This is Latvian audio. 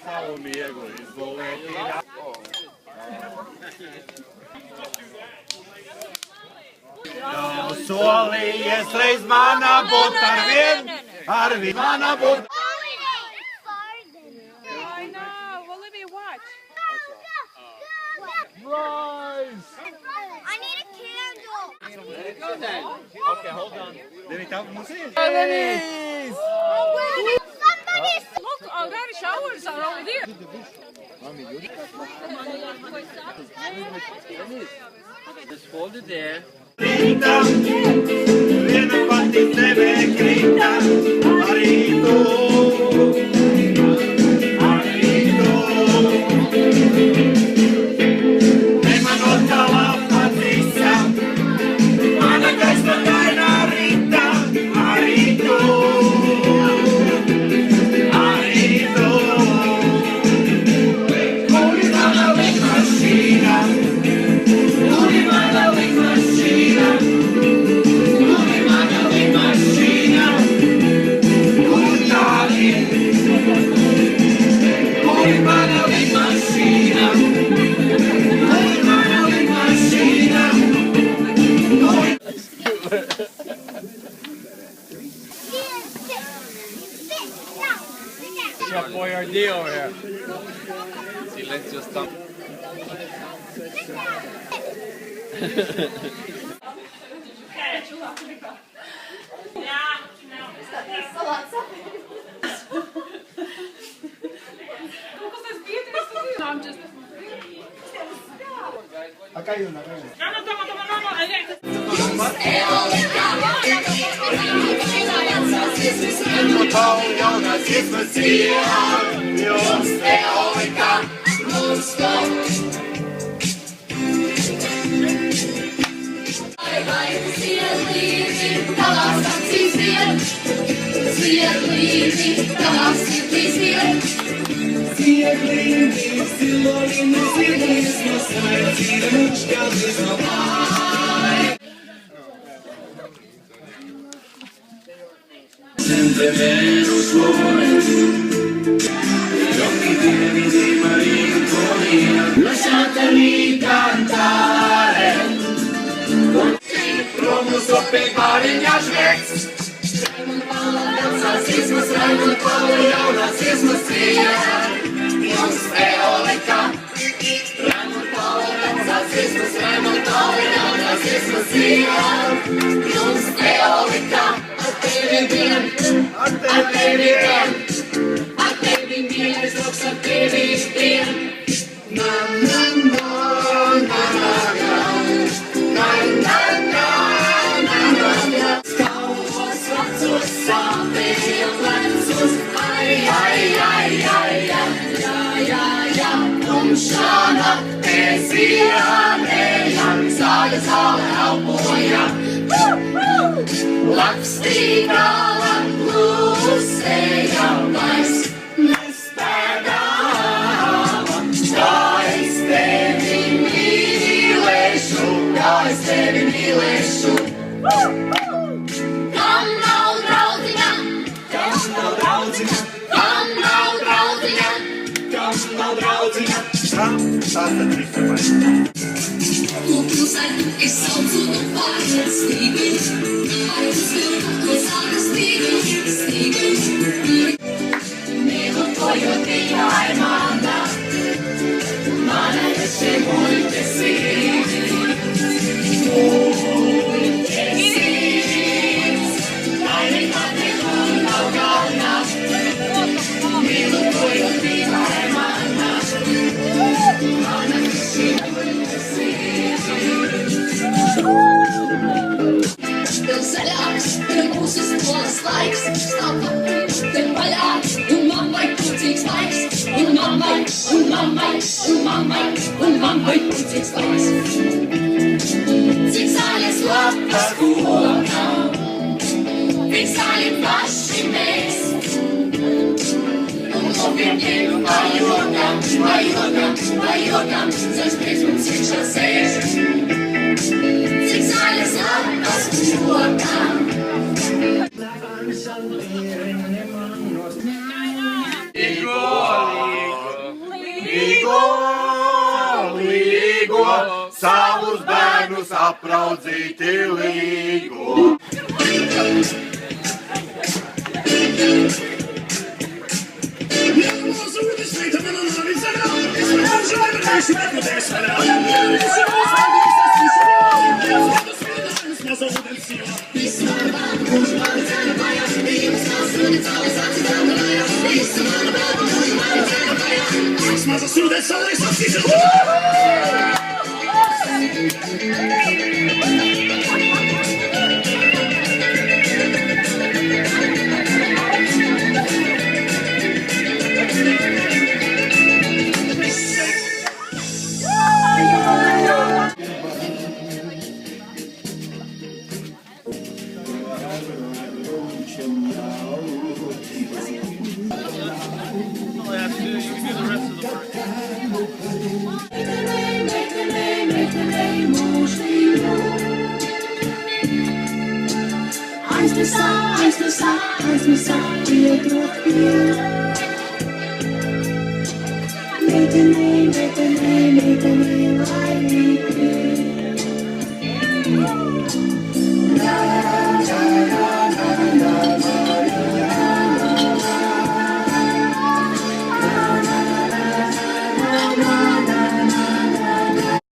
savu miegu izboleti. Soli je sreiz mana būt ar mana būt. I know. Olivia, watch. Rise! I need a candle. Go then. Okay, hold on. Denise, help Denise. Somebody. Look, our showers are over there. Just hold it there. Grita, viena pati seve grita, arī tu, arī tu. Nemanot tavā patīsam, mana gaisma gainā rīta, arī tu, arī tu. Kuri mana lidmašīna, kuri mana lidmašīna, kuri mana lidmašīna, kur tā ir? Kuri mana lidmašīna, kuri mana lidmašīna, kuri... Chef Boyardee over here. See, let's just stop. I'm just... Acá hay una, acá hay una. Lasciatemi cantare Romus oppegare gli Auschwitz Rassismus, Raimund Paul, Rassismus hier Jungs, Eolika Raimund Paul, Rassismus, Raimund Paul, Rassismus hier Jungs, Eolika Atevim, Atevim Atevim, es loks Atevim Na na na na na na na na na na na Skaus vecus sapilvensus ai ai ai ai ai ai ai ai Umšana esianejam Sāļas hale aupoja Lakstīgala klusējam Mēs nespēdām Kā es tevi mīlēšu Kā es tevi mīlēšu Kam nav draudziņa Kam nav draudziņa Kam nav draudziņa Kam nav draudziņa Kam tas tad visu vai Klusai, es saucu no pārnes stīgu Aizsver, no sākas stīgu Mīlojot tikai mana Mana es šeit muļķes Lai nekad nekur nav galna Mīlojot tikai mana Mana es šeit muļķes Tev zaļāks, tev būs skolas laiks Stāpa, tev vaļā Un mammai pucīgs laiks Un mammai pucīgs laiks Cik zaļas lapas kokā Tik zaļi paši mēs Un kopiem ķēnu vajodam Zaļs prieks mums iekšā sēž Cik zaļas lapas kokā Ego savus bērnus apraudzīti līgo. Meitenei,